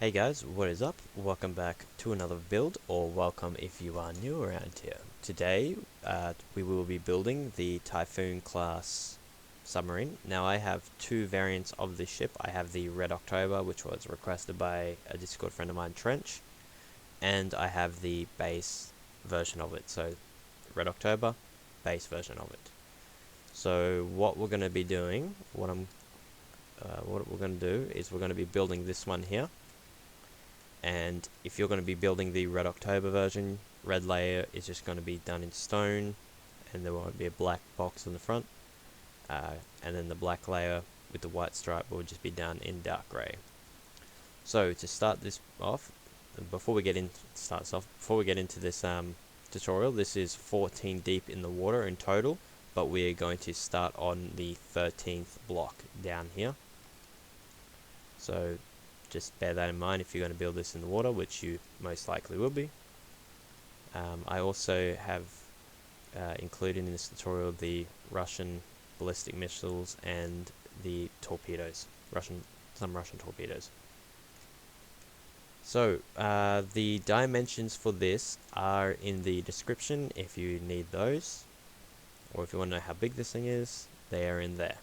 Hey guys, what is up? Welcome back to another build, or welcome if you are new around here. Today, we will be building the Typhoon class submarine. Now I have two variants of this ship. I have the Red October, which was requested by a Discord friend of mine, Trench, and I have the base version of it. So, Red October, base version of it. So what we're going to be doing, what we're going to do is we're going to be building this one here. And if you're going to be building the Red October version, red layer is just going to be done in stone, and there won't be a black box on the front. And then the black layer with the white stripe will just be done in dark grey. So to start this off, before we get into this tutorial, this is 14 deep in the water in total, but we are going to start on the 13th block down here. So just bear that in mind if you're going to build this in the water, which you most likely will be. I also have included in this tutorial the Russian ballistic missiles and the torpedoes, some Russian torpedoes. So the dimensions for this are in the description if you need those, or if you want to know how big this thing is, they are in there.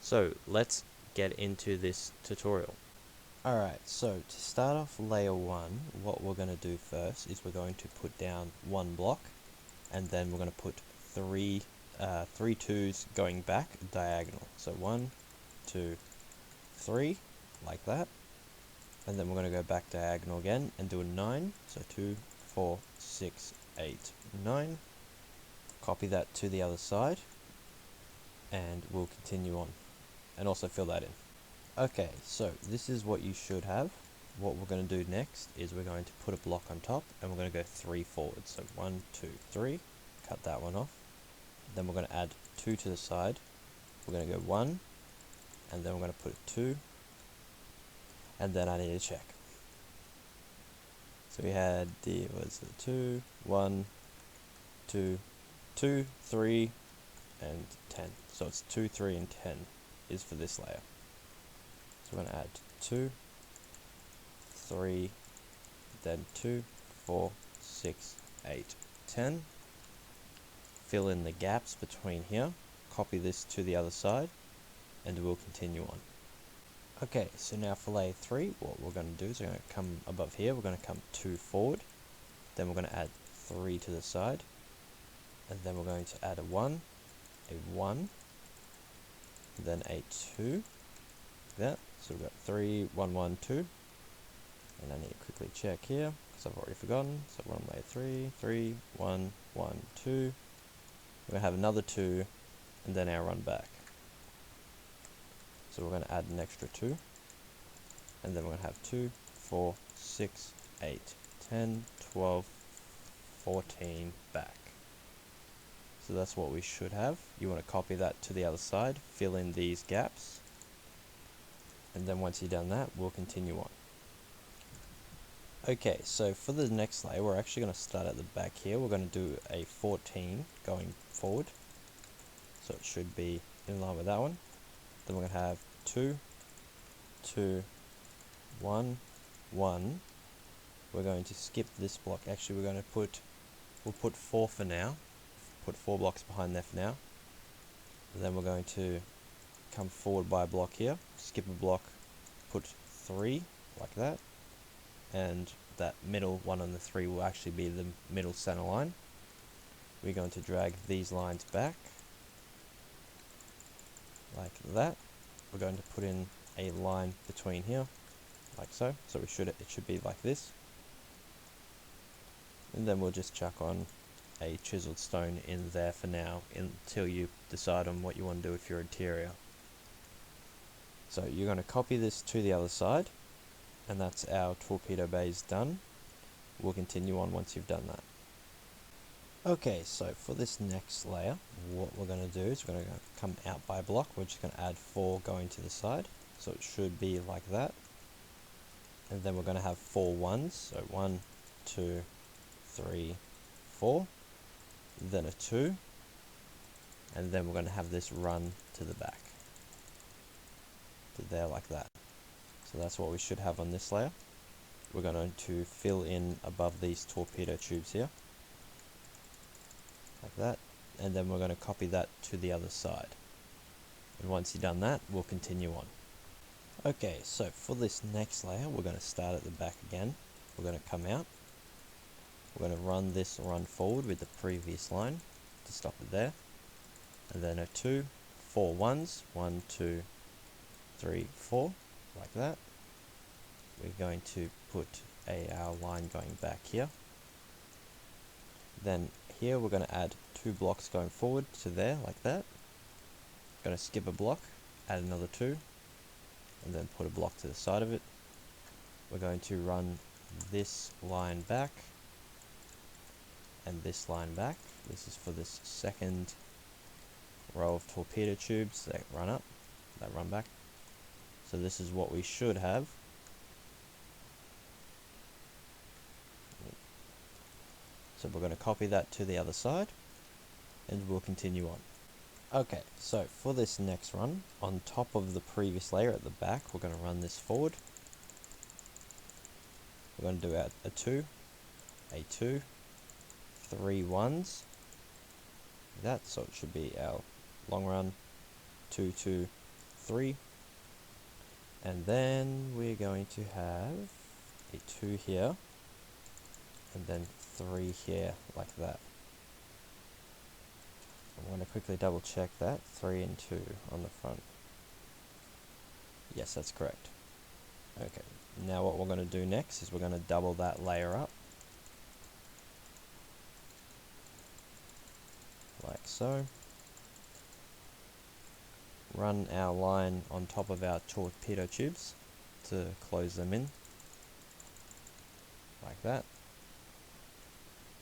So let's get into this tutorial. Alright, so to start off layer 1, what we're going to do first is we're going to put down one block, and then we're going to put three twos going back diagonal. So 1, 2, 3, like that. And then we're going to go back diagonal again and do a 9. So 2, 4, 6, 8, 9. Copy that to the other side, and we'll continue on. And also fill that in. Okay, so this is what you should have. What we're going to do next is we're going to put a block on top, and we're going to go 3 forward. So 1, 2, 3, cut that one off. Then we're going to add 2 to the side. We're going to go 1, and then we're going to put a 2, and then I need to check. So we had the, was the 2, 1, 2, 2, 3, and 10. So it's 2, 3, and 10 is for this layer. So we're going to add 2, 3, then 2, 4, 6, 8, 10. Fill in the gaps between here. Copy this to the other side, and we'll continue on. Okay, so now for layer 3, what we're going to do is we're going to come above here. We're going to come 2 forward. Then we're going to add 3 to the side. And then we're going to add a 1, then a 2. That. So we've got 3, 1, 1, 2. And I need to quickly check here, because I've already forgotten. So we're on layer 3, 3, 1, 1, 2. We're going to have another 2, and then our run back. So we're going to add an extra 2. And then we're going to have 2, 4, 6, 8, 10, 12, 14 back. So that's what we should have. You want to copy that to the other side, fill in these gaps. And then once you've done that, we'll continue on. Okay, so for the next layer, we're actually going to start at the back here. We're going to do a 14 going forward. So it should be in line with that one. Then we're going to have 2, 2, 1, 1. We're going to skip this block. Actually, we'll put 4 for now. Put 4 blocks behind there for now. And then we're going to come forward by a block here, skip a block, put 3 like that, and that middle one on the 3 will actually be the middle center line. We're going to drag these lines back like that. We're going to put in a line between here like so. So it should be like this, and then we'll just chuck on a chiseled stone in there for now until you decide on what you want to do with your interior. So you're going to copy this to the other side, and that's our torpedo bays done. We'll continue on once you've done that. Okay, so for this next layer, what we're going to do is we're going to come out by a block. We're just going to add 4 going to the side, so it should be like that. And then we're going to have 4 ones, so 1, 2, 3, 4, then a 2, and then we're going to have this run to the back. There like that. So that's what we should have on this layer. We're going to fill in above these torpedo tubes here, like that, and then we're going to copy that to the other side. And once you've done that, we'll continue on. Okay, so for this next layer, we're going to start at the back again. We're going to come out. We're going to run forward with the previous line to stop it there. And then a 2, 4 ones, 1, 2, 3, 4, like that. We're going to put our line going back here. Then here we're going to add 2 blocks going forward to there, like that. Going to skip a block, add another 2, and then put a block to the side of it. We're going to run this line back and this line back. This is for this second row of torpedo tubes that run back. So this is what we should have. So we're going to copy that to the other side and we'll continue on. Okay, so for this next run, on top of the previous layer at the back, we're going to run this forward. We're going to do a 2, a 2, 3 ones, like that, so it should be our long run, 2, 2, 3, and then we're going to have a 2 here, and then 3 here, like that. I'm going to quickly double check that, 3 and 2 on the front. Yes, that's correct. Okay, now what we're going to do next is we're going to double that layer up, like so. Run our line on top of our torpedo tubes to close them in, like that.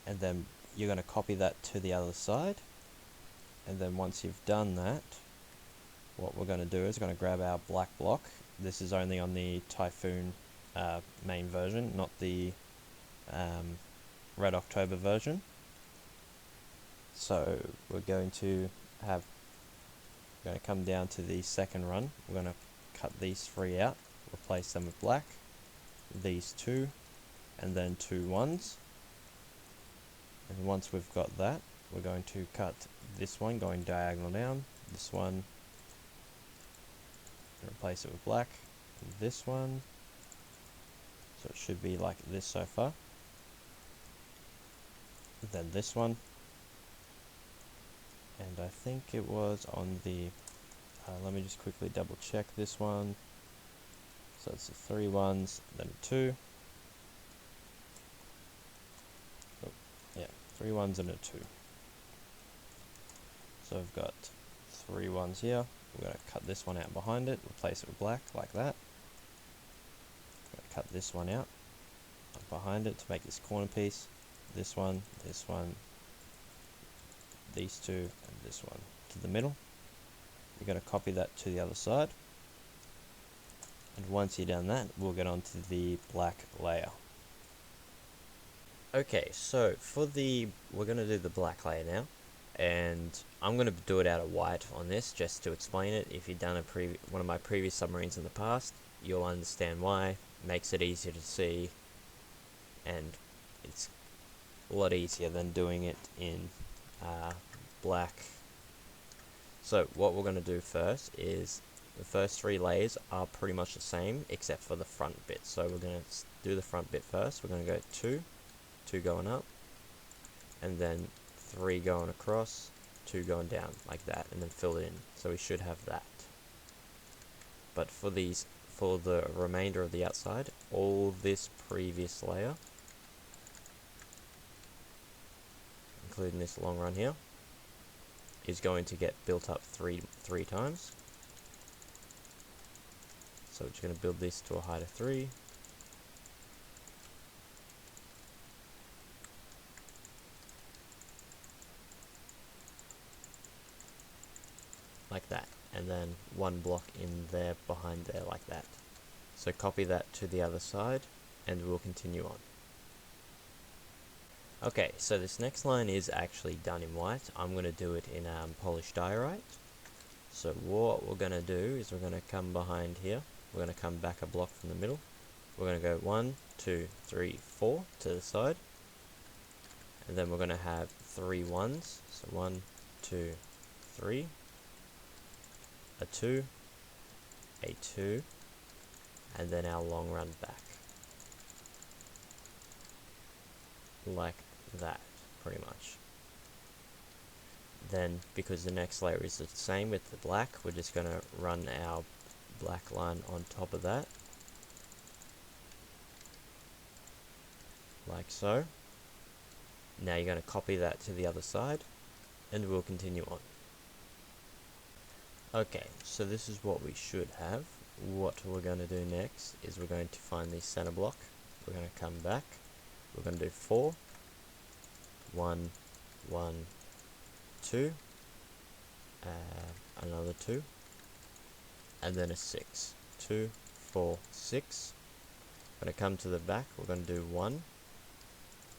And then you're going to copy that to the other side. And then once you've done that, what we're going to do is we're going to grab our black block. This is only on the Typhoon main version, not the Red October version. So we're going to come down to the second run. We're going to cut these 3 out, replace them with black, these 2, and then 2 ones. And once we've got that, we're going to cut this one going diagonal down, this one, and replace it with black, and this one, so it should be like this so far. And then this one, and I think it was on the, let me just quickly double check this one. So it's 3 ones, then a 2. Oh, yeah, 3 ones and a 2. So I've got 3 ones here. We're going to cut this one out behind it, replace it with black, like that. I'm going to cut this one out behind it to make this corner piece. This one, these 2, and this one to the middle. We're going to copy that to the other side. And once you've done that, we'll get onto the black layer. Okay, so we're going to do the black layer now. And I'm going to do it out of white on this, just to explain it. If you've done one of my previous submarines in the past, you'll understand why. Makes it easier to see, and it's a lot easier than doing it in black. So what we're going to do first is, the first 3 layers are pretty much the same, except for the front bit. So we're going to do the front bit first. We're going to go 2 going up, and then 3 going across, 2 going down, like that, and then fill it in. So we should have that. But for the remainder of the outside, all this previous layer, including this long run here, is going to get built up three times. So we're just going to build this to a height of 3. Like that, and then 1 block in there behind there, like that. So copy that to the other side and we'll continue on. Okay, so this next line is actually done in white. I'm going to do it in polished diorite. So what we're going to do is we're going to come behind here, we're going to come back a block from the middle. We're going to go 1, 2, 3, 4 to the side. And then we're going to have 3 ones. So 1, 2, 3. A 2. A 2. And then our long run back. Like that, pretty much. Then, because the next layer is the same with the black, we're just going to run our black line on top of that. Like so. Now you're going to copy that to the other side, and we'll continue on. Okay, so this is what we should have. What we're going to do next is we're going to find the center block. We're going to come back. We're going to do 4, 1, 1, 2, another 2, and then a 6. 2, 4, 6. We're going to come to the back. We're going to do 1.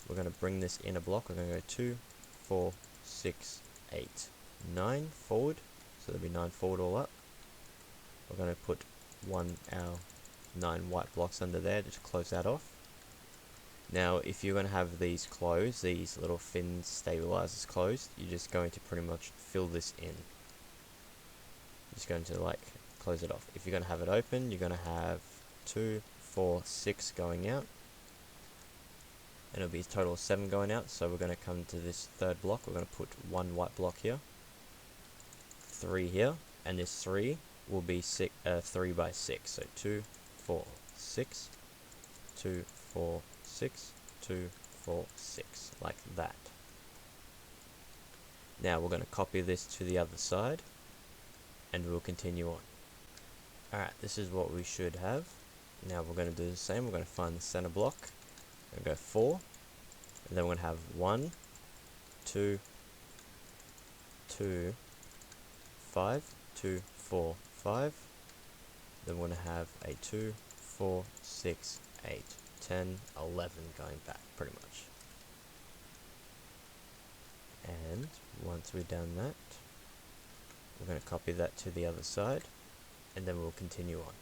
We're going to bring this inner block. We're going to go 2, 4, 6, 8, 9 forward. So there'll be 9 forward all up. We're going to put our 9 white blocks under there to close that off. Now, if you're going to have these closed, these little fin stabilizers closed, you're just going to pretty much fill this in. Just going to like close it off. If you're going to have it open, you're going to have 2, 4, 6 going out. And it'll be a total of 7 going out. So we're going to come to this third block. We're going to put 1 white block here, 3 here, and this 3 will be 3 by 6. So 2, 4, 6, 2, 4, 6, 2, 4, 6, like that. Now we're going to copy this to the other side, and we'll continue on. Alright, this is what we should have. Now we're going to do the same. We're going to find the center block. We're going to go 4, and then we're going to have 1, 2, 2, 5, 2, 4, 5. Then we're going to have a 2, 4, 6, 8, 10, 11 going back, pretty much. And once we've done that, we're going to copy that to the other side, and then we'll continue on.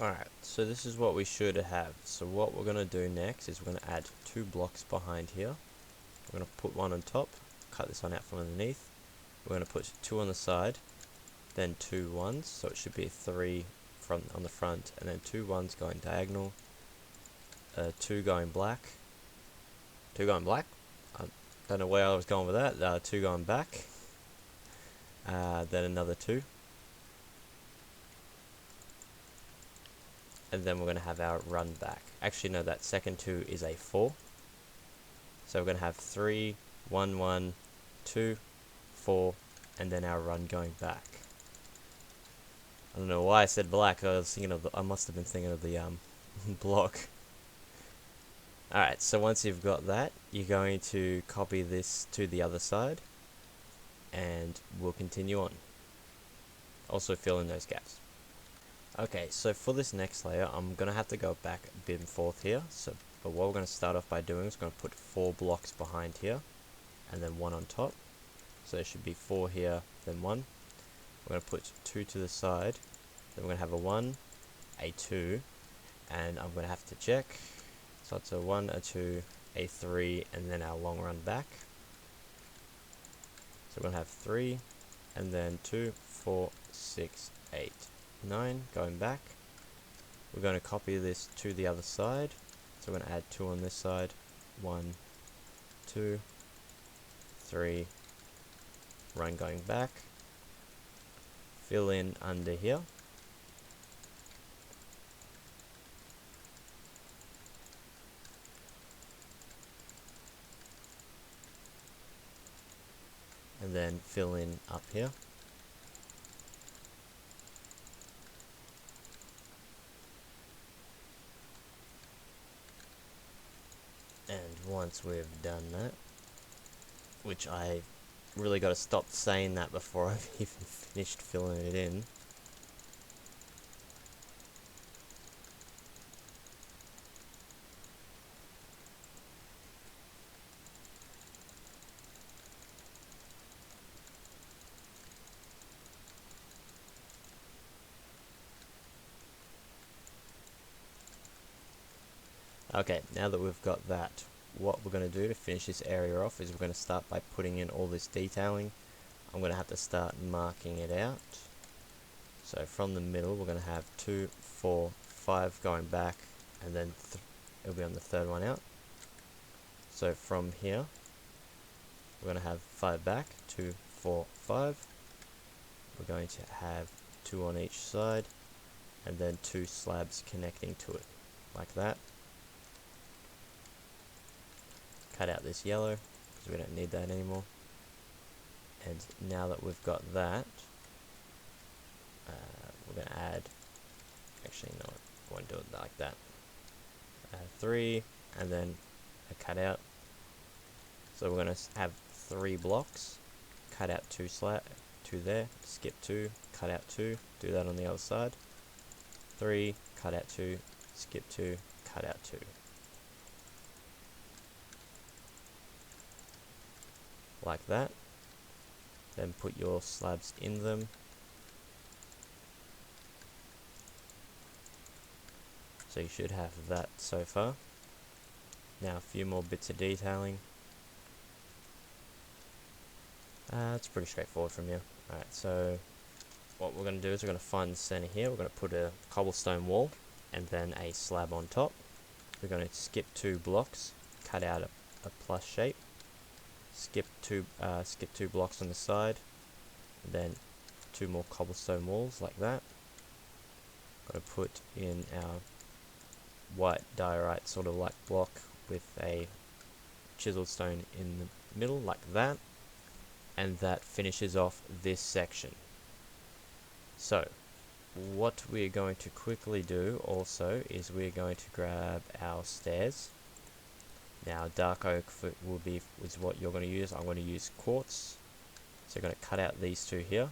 Alright, so this is what we should have. So what we're going to do next is we're going to add 2 blocks behind here. We're going to put 1 on top, cut this one out from underneath. We're going to put 2 on the side, then 2 ones, so it should be 3 on the front, and then 2 ones going diagonal, 2 going black, 2 going black, I don't know where I was going with that, 2 going back, then another 2, and then we're going to have our run back. Actually no, that second 2 is a 4, so we're going to have 3, 1, 1, 2, 4, and then our run going back. I don't know why I said black. I must have been thinking of the block. Alright, so once you've got that, you're going to copy this to the other side, and we'll continue on. Also fill in those gaps. Okay, so for this next layer, I'm going to have to go back a bit and forth here. But what we're going to start off by doing is going to put 4 blocks behind here, and then 1 on top. So there should be 4 here, then 1. We're going to put 2 to the side, then we're going to have a 1, a 2, and I'm going to have to check. So it's a 1, a 2, a 3, and then our long run back. So we're going to have 3, and then 2, 4, 6, 8, 9 going back. We're going to copy this to the other side. So we're going to add 2 on this side. 1, 2, 3, run going back. Fill in under here. And then fill in up here. And once we've done that, which I really got to stop saying that before I've even finished filling it in. Okay, now that we've got that, what we're going to do to finish this area off is we're going to start by putting in all this detailing. I'm going to have to start marking it out. So from the middle, we're going to have 2, 4, 5 going back, and then it'll be on the third one out. So from here, we're going to have 5 back, 2, 4, 5. We're going to have 2 on each side, and then 2 slabs connecting to it, like that. Cut out this yellow, because we don't need that anymore. And now that we've got that, we're going to add, actually no, I won't do it like that. 3, and then a cutout. So we're going to have 3 blocks, cut out 2 there, skip 2, cut out 2, do that on the other side. 3, cut out 2, skip 2, cut out 2. Like that. Then put your slabs in them. So you should have that so far. Now a few more bits of detailing. It's pretty straightforward from here. Alright, so what we're going to do is we're going to find the center here. We're going to put a cobblestone wall and then a slab on top. We're going to skip 2 blocks, cut out a plus shape, skip two blocks on the side, and then 2 more cobblestone walls like that. Got to put in our white diorite sort of like block with a chiseled stone in the middle like that, and that finishes off this section. So what we're going to quickly do also is we're going to grab our stairs. Now dark oak is what you're going to use. I'm going to use quartz. So you're going to cut out these 2 here,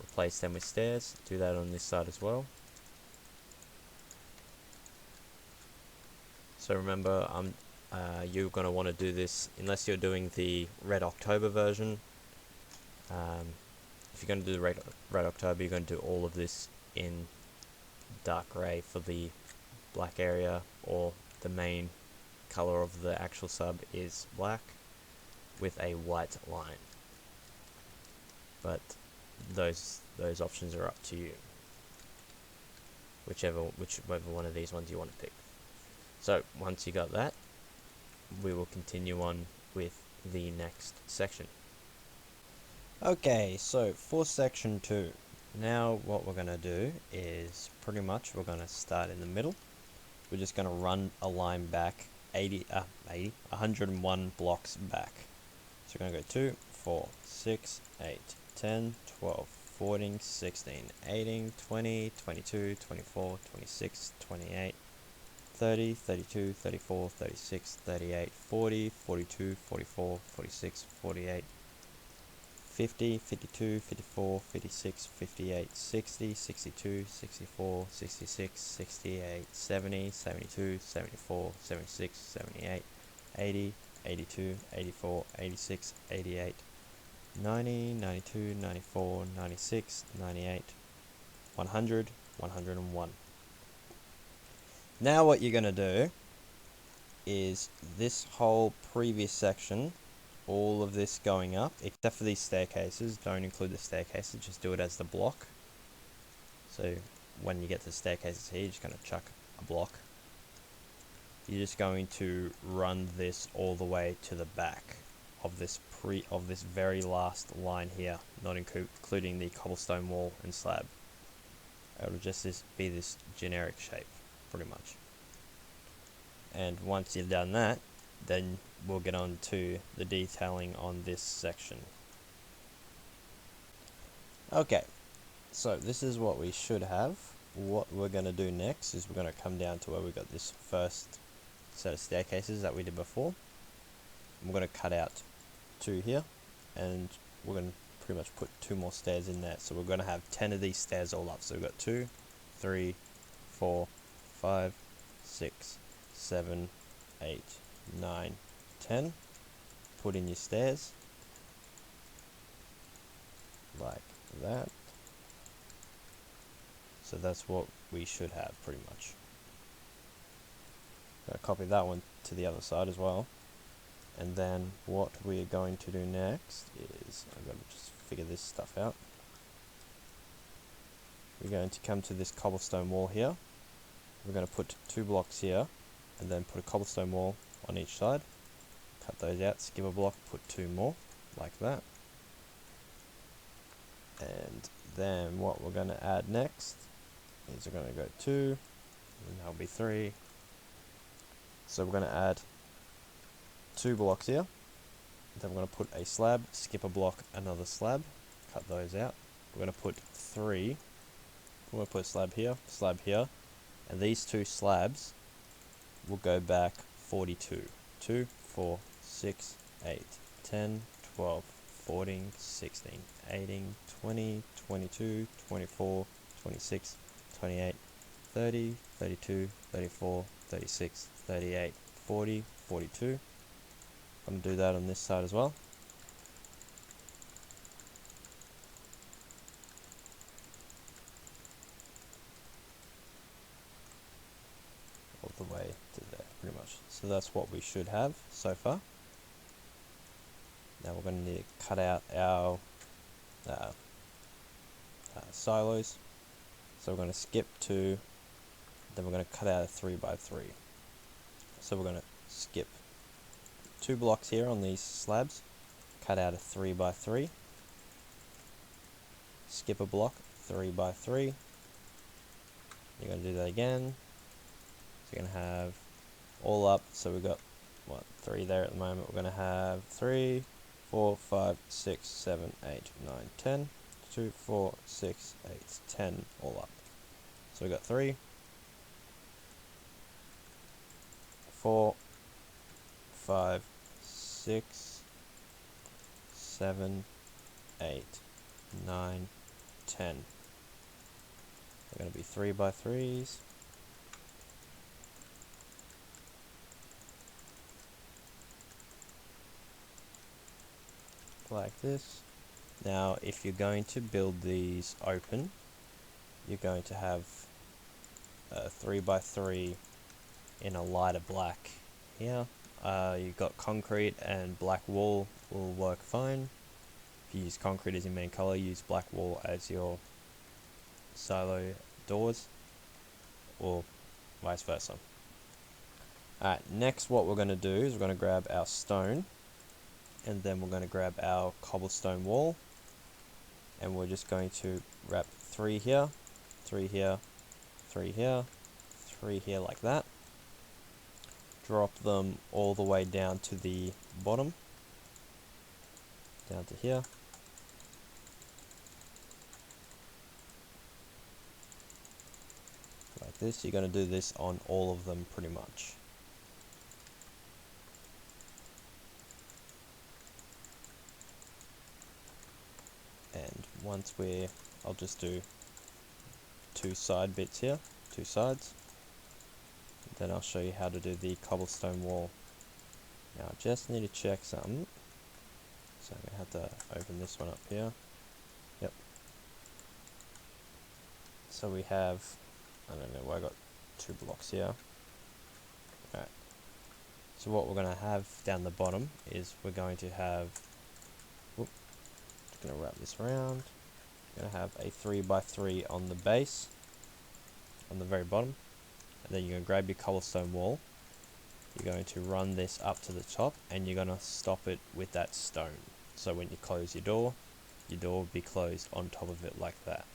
replace them with stairs, do that on this side as well. So remember, you're going to want to do this unless you're doing the Red October version. If you're going to do the Red October, you're going to do all of this in dark grey for the black area, or the main color of the actual sub is black with a white line. But those options are up to you. Whichever one of these ones you want to pick. So once you got that, we will continue on with the next section. Okay, so for section 2, now what we're going to do is pretty much we're going to start in the middle. We're just going to run a line back 101 blocks back. So we're going to go 2, 4, 6, 8, 10, 12, 14, 16, 18, 20, 22, 24, 26, 28, 30, 32, 34, 36, 38, 40, 42, 44, 46, 48, 50, 52, 54, 56, 58, 60, 62, 64, 66, 68, 70, 72, 74, 76, 78, 80, 82, 84, 86, 88, 90, 92, 94, 96, 98, 100, 101. Now what you're going to do is this whole previous section, all of this going up, except for these staircases, don't include the staircases, just do it as the block. So when you get to the staircases here, you're just going to chuck a block. You're just going to run this all the way to the back of this very last line here, not including the cobblestone wall and slab. It'll just be this generic shape, pretty much. And once you've done that, then we'll get on to the detailing on this section. Okay, so this is what we should have. What we're going to do next is we're going to come down to where we got this first set of staircases that we did before. We're going to cut out 2 here, and we're going to pretty much put 2 more stairs in there. So we're going to have 10 of these stairs all up. So we've got 2, 3, 4, 5, 6, 7, 8, 9, 10. Put in your stairs like that. So that's what we should have pretty much. going to copy that one to the other side as well. And then what we're going to do next is, I've got to just figure this stuff out. We're going to come to this cobblestone wall here. We're going to put 2 blocks here, and then put a cobblestone wall on each side. Cut those out, skip a block, put 2 more, like that. And then what we're going to add next is we're going to go 2, and that'll be 3. So we're going to add 2 blocks here. Then we're going to put a slab, skip a block, another slab, cut those out. We're going to put 3. We're going to put a slab here, and these 2 slabs will go back 42. 2, 4, 6, 8, 10, 12, 14, 16, 18, 20, 22, 24, 26, 28, 30, 32, 34, 36, 38, 40, 42. I'm going to do that on this side as well. All the way to there, pretty much. So that's what we should have so far. Now we're going to need to cut out our silos. So we're going to skip 2, then we're going to cut out a 3x3. So we're going to skip 2 blocks here on these slabs, cut out a 3x3, skip a block, 3x3. You're going to do that again. So you're going to have all up, so we've got, 3 there at the moment. We're going to have 3, 4, 5, 6, 7, 8, 9, 10. 2, 4, 6, 8, 10 all up. So we've got 3, 4, 5, 6, 7, 8, 9, 10. They're going to be 3x3s. Like this. Now if you're going to build these open, you're going to have a 3x3 in a lighter black here. You've got concrete and black wall will work fine. If you use concrete as your main color, use black wall as your silo doors, or vice versa. Alright, next what we're going to do is we're going to grab our stone, and then we're going to grab our cobblestone wall, and we're just going to wrap 3 here, 3 here, 3 here, 3 here, like that. Drop them all the way down to the bottom, down to here. Like this. You're going to do this on all of them pretty much. And once I'll just do 2 side bits here, 2 sides. Then I'll show you how to do the cobblestone wall. Now I just need to check something. So I'm going to have to open this one up here. Yep. So we have, I don't know why I got 2 blocks here. Alright. So what we're going to have down the bottom is we're going to have, just going to wrap this around. We're going to have a 3x3 on the base, on the very bottom. And then you're going to grab your cobblestone wall. You're going to run this up to the top, and you're going to stop it with that stone. So when you close your door will be closed on top of it like that.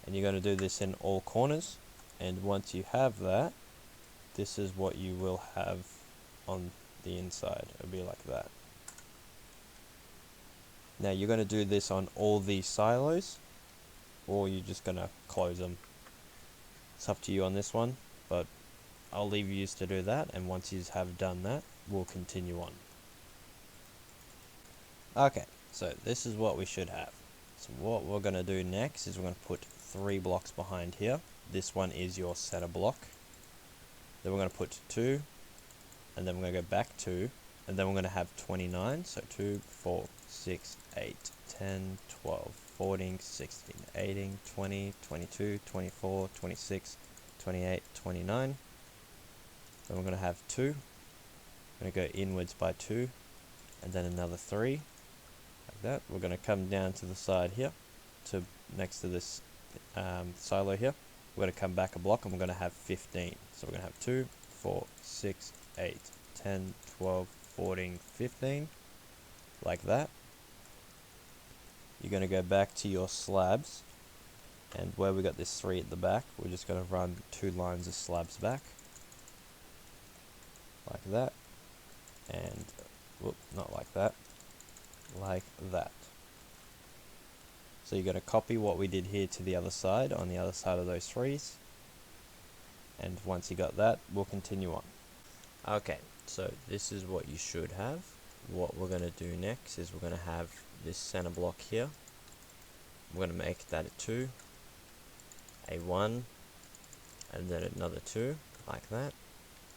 And you're going to do this in all corners, and once you have that, this is what you will have on the inside. It'll be like that. Now you're going to do this on all these silos, or you're just going to close them. It's up to you on this one, but I'll leave you to do that, and once you have done that, we'll continue on. Okay, so this is what we should have. So what we're going to do next is we're going to put 3 blocks behind here. This one is your center block. Then we're going to put 2, and then we're going to go back 2, and then we're going to have 29, so 2, 4, 6, 8, 10, 12, 14, 16, 18, 20, 22, 24, 26, 28, 29. Then we're going to have 2. We're going to go inwards by 2, and then another 3, like that. We're going to come down to the side here, to next to this silo here. We're going to come back a block, and we're going to have 15. So we're going to have 2, 4, 6, 8, 10, 12, 14, 15, like that. You're going to go back to your slabs, and where we got this 3 at the back, we're just going to run 2 lines of slabs back, like that, and whoop, not like that, like that. So you're going to copy what we did here to the other side, on the other side of those 3s, and once you got that, we'll continue on. Okay, so this is what you should have. What we're going to do next is we're going to have this center block here. We're going to make that a 2, a 1, and then another 2, like that,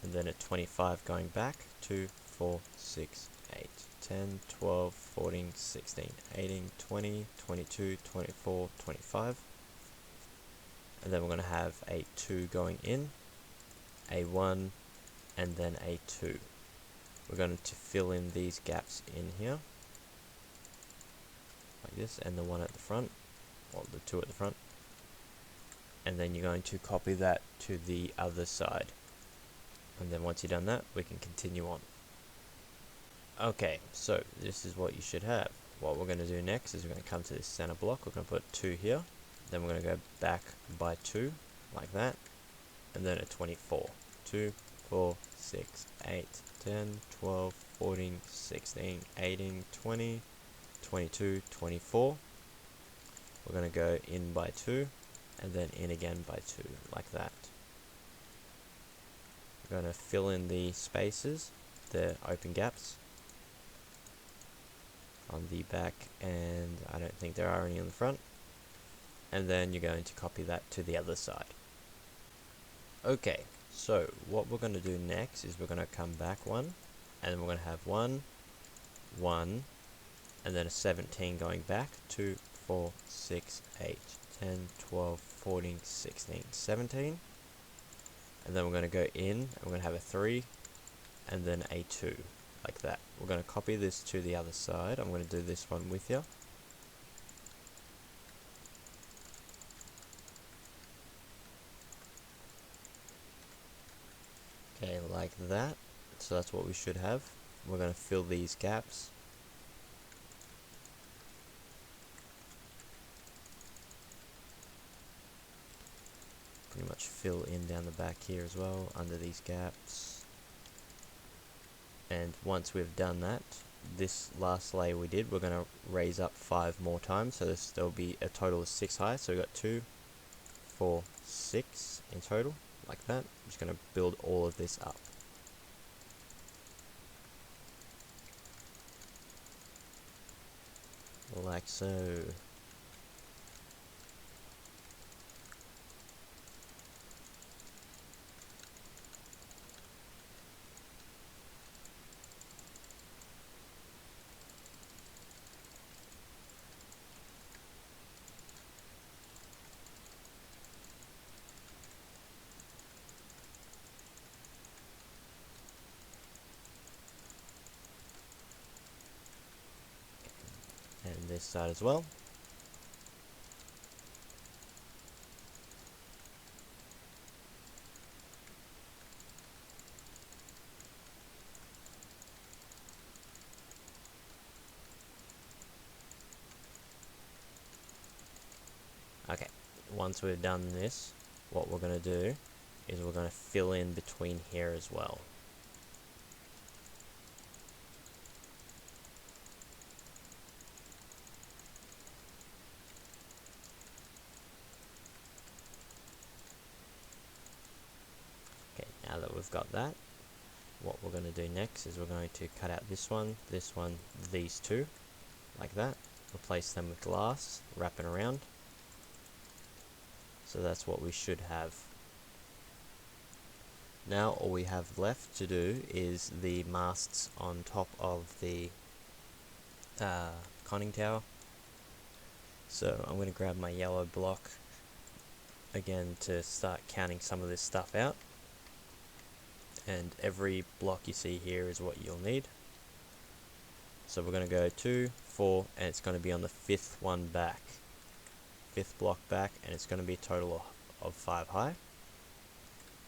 and then a 25 going back, 2, 4, 6, 8, 10, 12, 14, 16, 18, 20, 22, 24, 25, and then we're going to have a 2 going in, a 1, and then a 2. We're going to fill in these gaps in here, like this, and the 1 at the front, or the 2 at the front, and then you're going to copy that to the other side, and then once you've done that, we can continue on. Okay, so this is what you should have. What we're going to do next is we're going to come to this center block. We're going to put 2 here, then we're going to go back by 2, like that, and then a 24, 2, 4, 6, 8, 10, 12, 14, 16, 18, 20, 22, 24. We're going to go in by 2, and then in again by 2, like that. We're going to fill in the spaces, the open gaps, on the back, and I don't think there are any on the front. And then you're going to copy that to the other side. Okay, so what we're going to do next is we're going to come back 1, and then we're going to have 1, 1, and then a 17 going back, 2, 4, 6, 8, 10, 12, 14, 16, 17. And then we're going to go in, and we're going to have a 3, and then a 2, like that. We're going to copy this to the other side. I'm going to do this one with you. Okay, like that. So that's what we should have. We're going to fill these gaps. Pretty much fill in down the back here as well, under these gaps. And once we've done that, this last layer we did, we're going to raise up 5 more times, so there'll be a total of 6 high. So we've got 2, 4, 6 in total, like that. I'm just going to build all of this up. Like so. And this side as well. Okay, once we've done this, what we're going to do is we're going to fill in between here as well. Okay, now that we've got that, what we're going to do next is we're going to cut out this one, these 2, like that. Replace them with glass, wrap it around. So that's what we should have. Now all we have left to do is the masts on top of the conning tower. So I'm going to grab my yellow block, again to start counting some of this stuff out. And every block you see here is what you'll need. So we're going to go 2, 4, and it's going to be on the fifth one back. Fifth block back, and it's going to be a total of 5 high.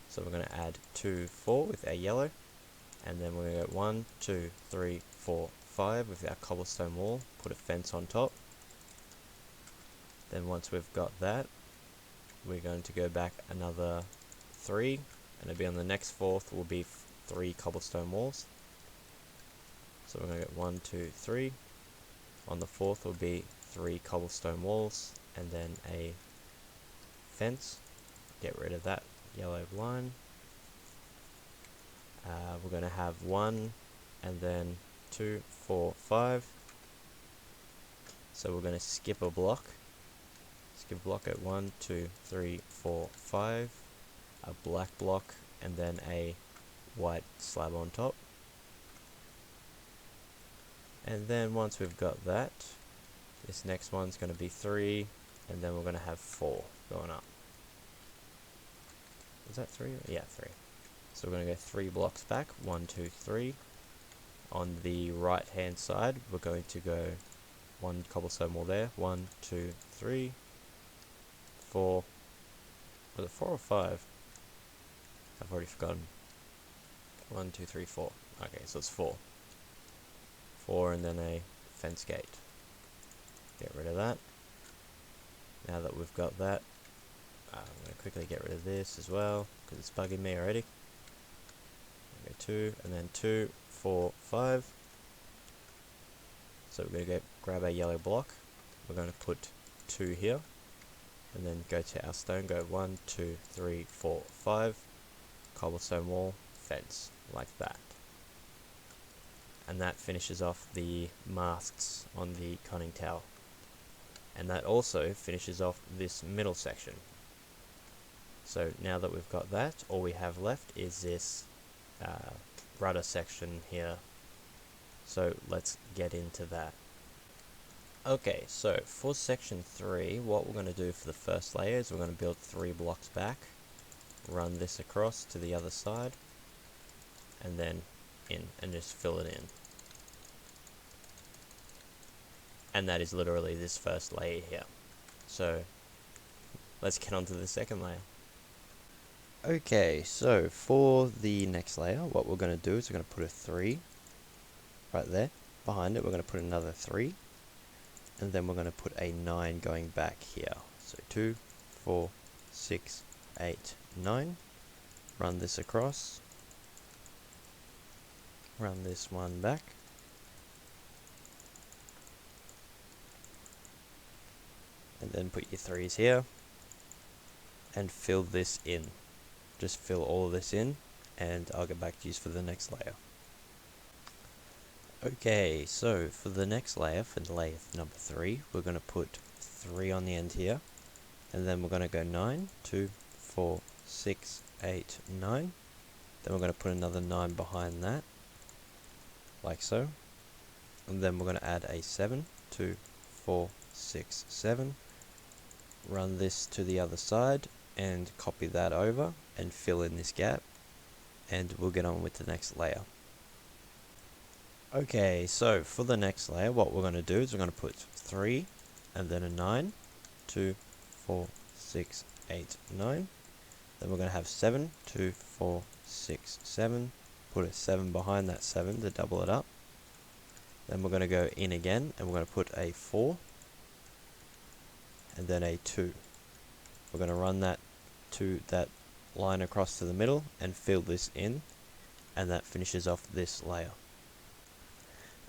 So we're going to add 2, 4 with our yellow, and then we're going to go 1, 2, 3, 4, 5 with our cobblestone wall, put a fence on top. Then once we've got that, we're going to go back another 3, and it'll be on the next fourth will be 3 cobblestone walls. So we're going to get 1, 2, 3. On the fourth will be 3 cobblestone walls, and then a fence. Get rid of that yellow line. We're going to have 1, and then 2, 4, 5. So we're going to skip a block. Skip a block at 1, 2, 3, 4, 5. A black block, and then a white slab on top. And then once we've got that, this next one's going to be 3, and then we're going to have 4 going up. Is that 3? Yeah, 3. So we're going to go 3 blocks back, 1, 2, 3. On the right hand side, we're going to go 1 cobblestone wall there, 1, 2, 3, 4. Was it 4 or 5? I've already forgotten. 1, 2, 3, 4. Okay, so it's 4. 4 and then a fence gate. Get rid of that. Now that we've got that, I'm going to quickly get rid of this as well, because it's bugging me already. Go 2, and then 2, 4, 5. So we're going to go grab our yellow block. We're going to put 2 here, and then go to our stone, go 1, 2, 3, 4, 5. Cobblestone wall, fence, like that. And that finishes off the masts on the conning tower. And that also finishes off this middle section. So now that we've got that, all we have left is this rudder section here. So let's get into that. Okay, so for section 3, what we're going to do for the first layer is we're going to build 3 blocks back, run this across to the other side, and then in, and just fill it in. And that is literally this first layer here. So let's get on to the second layer. Okay, so for the next layer, what we're going to do is we're going to put a 3 right there. Behind it, we're going to put another 3. And then we're going to put a 9 going back here. So 2, 4, 6, 8, 9. Run this across. Run this one back. And then put your 3s here. And fill this in. Just fill all of this in, and I'll get back to you for the next layer. Okay, so for the next layer, for layer number 3, we're going to put 3 on the end here, and then we're going to go 9, 2, 4, 6, 8, 9. Then we're going to put another 9 behind that, like so. And then we're going to add a 7, 2, 4, 6, 7. Run this to the other side, and copy that over, and fill in this gap, and we'll get on with the next layer. Okay, so for the next layer, what we're going to do is we're going to put 3, and then a 9, 2, 4, 6, 8, 9. Then we're going to have 7, 2, 4, 6, 7. Put a 7 behind that 7 to double it up. Then we're going to go in again, and we're going to put a 4, and then a 2. We're going to run that line across to the middle and fill this in, and that finishes off this layer.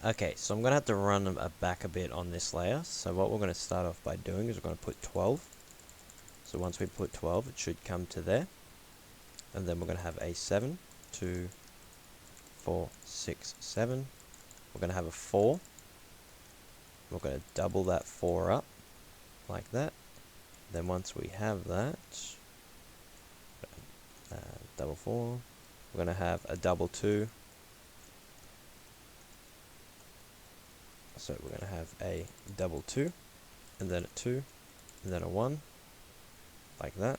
Okay, so I'm going to have to run back a bit on this layer. So what we're going to start off by doing is we're going to put 12. So once we put 12, it should come to there. And then we're going to have a 7, 2, 4, 6, 7. We're going to have a 4. We're going to double that 4 up, like that. Then once we have that, double 4, we're going to have a double 2. So we're going to have a double 2, and then a 2, and then a 1, like that.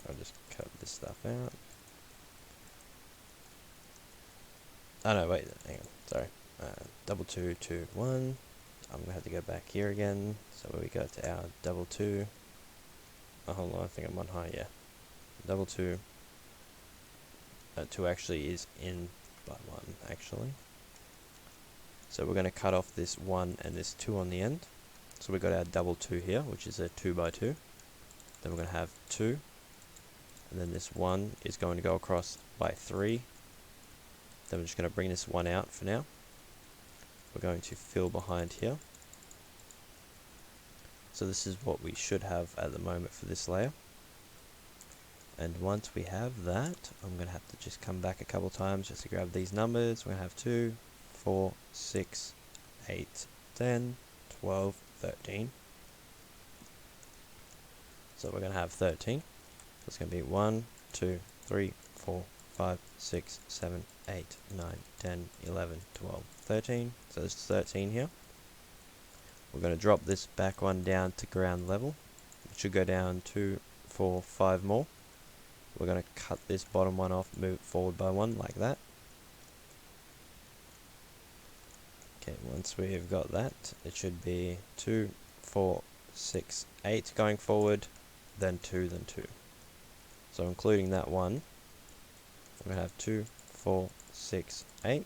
I'll just cut this stuff out. Oh no, wait, hang on, sorry. Double 2, 2, 1. I'm gonna have to go back here again. So we go to our double 2. Oh, hold on, I think I'm on high, yeah. Double 2. 2 actually is in by 1, actually. So we're gonna cut off this 1 and this 2 on the end. So we've got our double 2 here, which is a 2 by 2. Then we're gonna have 2. And then this 1 is going to go across by 3. Then we're just going to bring this 1 out for now. We're going to fill behind here. So this is what we should have at the moment for this layer. And once we have that, I'm going to have to just come back a couple times just to grab these numbers. We're going to have 2, 4, 6, 8, 10, 12, 13. So we're going to have 13. So it's going to be 1, 2, 3, 4, 5, 6, 7, 8, 9, 10, 11, 12, 13. So there's 13 here. We're going to drop this back one down to ground level. It should go down 2, 4, 5 more. We're going to cut this bottom one off, move it forward by 1 like that. Okay, once we've got that, it should be 2, 4, 6, 8 going forward, then 2, then 2. So including that one, we're going to have 2, 4, 6, 8.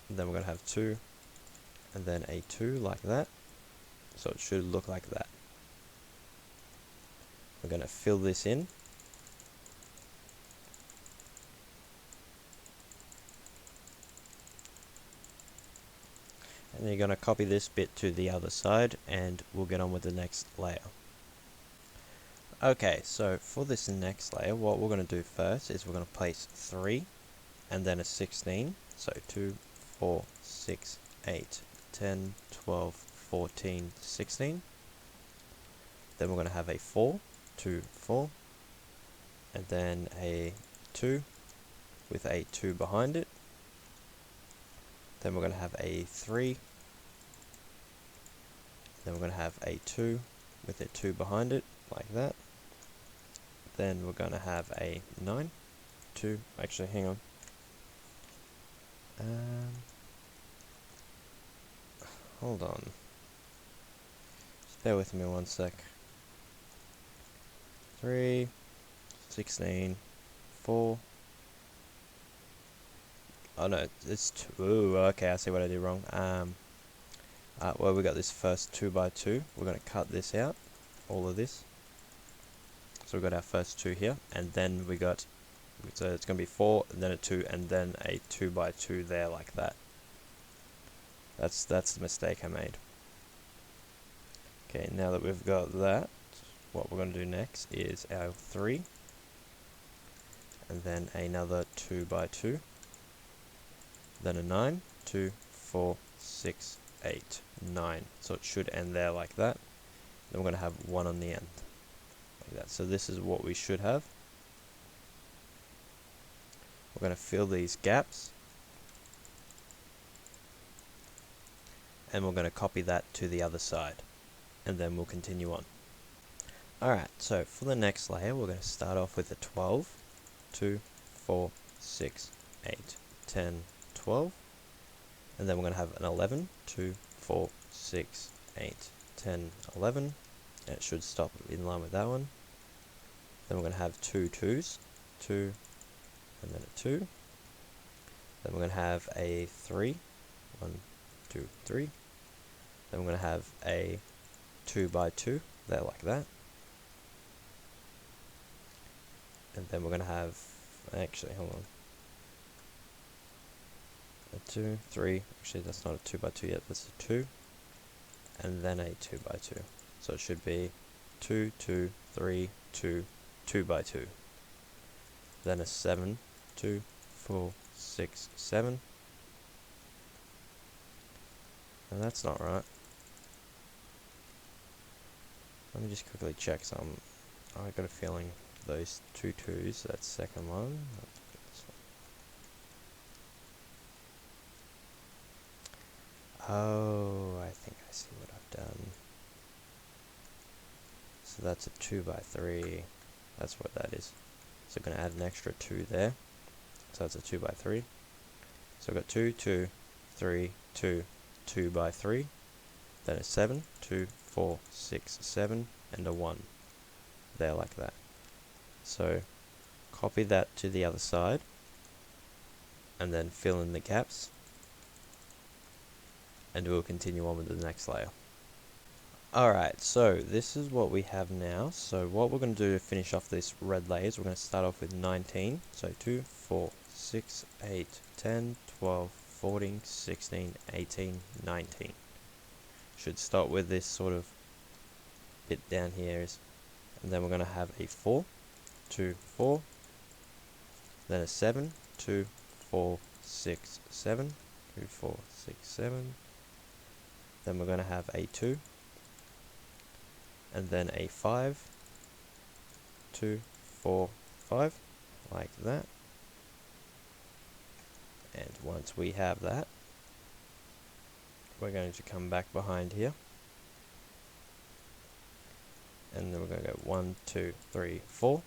And then we're going to have 2, and then a 2 like that. So it should look like that. We're going to fill this in. And you're going to copy this bit to the other side, and we'll get on with the next layer. Okay, so for this next layer, what we're going to do first is we're going to place 3 and then a 16. So 2, 4, 6, 8, 10, 12, 14, 16. Then we're going to have a 4, 2, 4, and then a 2 with a 2 behind it. Then we're going to have a 3. Then we're going to have a 2 with a 2 behind it, like that. Then we're going to have a 9, 2, actually hang on. Hold on. Just bear with me one sec. 3, 16, 4. Oh no, it's 2. Ooh, okay, I see what I did wrong. Well, we got this first 2 by 2. We're going to cut this out, all of this. So we've got our first 2 here, and then we got, so it's going to be 4, and then a 2, and then a 2 by 2 there like that. That's the mistake I made. Okay, now that we've got that, what we're going to do next is our 3, and then another 2 by 2, then a 9, 2, 4, 6, 8, 9. So it should end there like that. Then we're going to have 1 on the end, like that. So this is what we should have. We're going to fill these gaps, and we're going to copy that to the other side, and then we'll continue on. Alright, so for the next layer, we're going to start off with a 12, 2, 4, 6, 8, 10, 12, and then we're going to have an 11, 2, 4, 6, 8, 10, 11, and it should stop in line with that one. Then we're going to have 2 2s, 2, and then a 2. Then we're going to have a 3, 1, 2, 3. Then we're going to have a 2 by 2, there like that. And then we're going to have, actually, hold on. A 2, 3, actually that's not a 2 by 2 yet, that's a 2. And then a 2 by 2. So it should be 2, 2, 3, 2, 2 by 2. Then a 7, 2, 4, 6, 7. And that's not right. Let me just quickly check some. I got a feeling those 2 2s, that's second one. Oh, I think I see what I've done. So that's a 2 by 3. That's what that is. So we're going to add an extra 2 there. So that's a 2 by 3. So we've got 2, 2, 3, 2, 2 by 3. Then a 7, 2, 4, 6, 7, and a 1. There, like that. So copy that to the other side, and then fill in the gaps, and we'll continue on with the next layer. Alright, so this is what we have now. So what we're going to do to finish off this red layer is we're going to start off with 19. So 2, 4, 6, 8, 10, 12, 14, 16, 18, 19. Should start with this sort of bit down here, and then we're going to have a 4, 2, 4, then a 7, 2, 4, 6, 7, 2, 4, 6, 7, then we're going to have a 2, and then a 5, 2, 4, 5, like that. And once we have that, we're going to come back behind here, and then we're going to go 1, 2, 3, 4,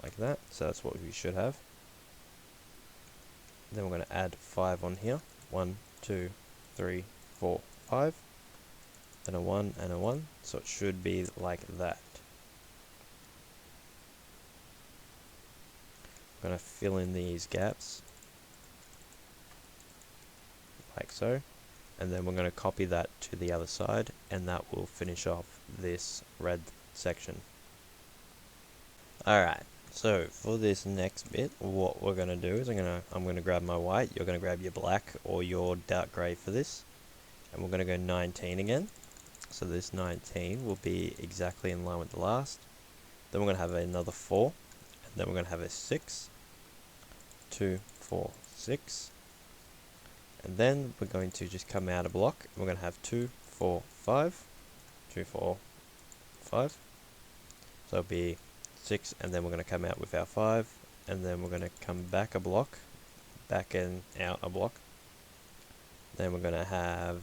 like that. So that's what we should have. Then we're going to add 5 on here. 1, 2, 3, 4, 5. Then a 1 and a 1. So it should be like that. I'm going to fill in these gaps, like so. And then we're going to copy that to the other side, and that will finish off this red section. Alright. So for this next bit, what we're going to do is I'm going to grab my white, you're going to grab your black or your dark grey for this, and we're going to go 19 again. So this 19 will be exactly in line with the last. Then we're going to have another 4, and then we're going to have a 6, 2, 4, 6, and then we're going to just come out a block. We're going to have 2, 4, 5, 2, 4, 5. So it'll be 6, and then we're going to come out with our 5, and then we're going to come back a block, back and out a block. Then we're going to have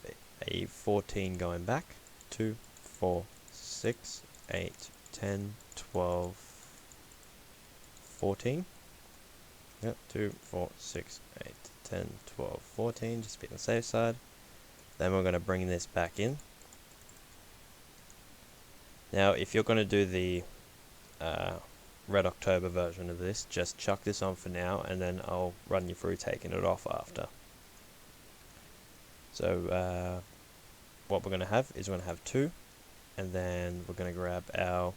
a 14 going back, 2, 4, 6, 8, 10, 12, 14. Yep, 2, 4, 6, 8, 10, 12, 14, just to be on the safe side. Then we're going to bring this back in. Now, if you're going to do the Red October version of this, just chuck this on for now, and then I'll run you through taking it off after. So what we're going to have is we're going to have 2, and then we're going to grab our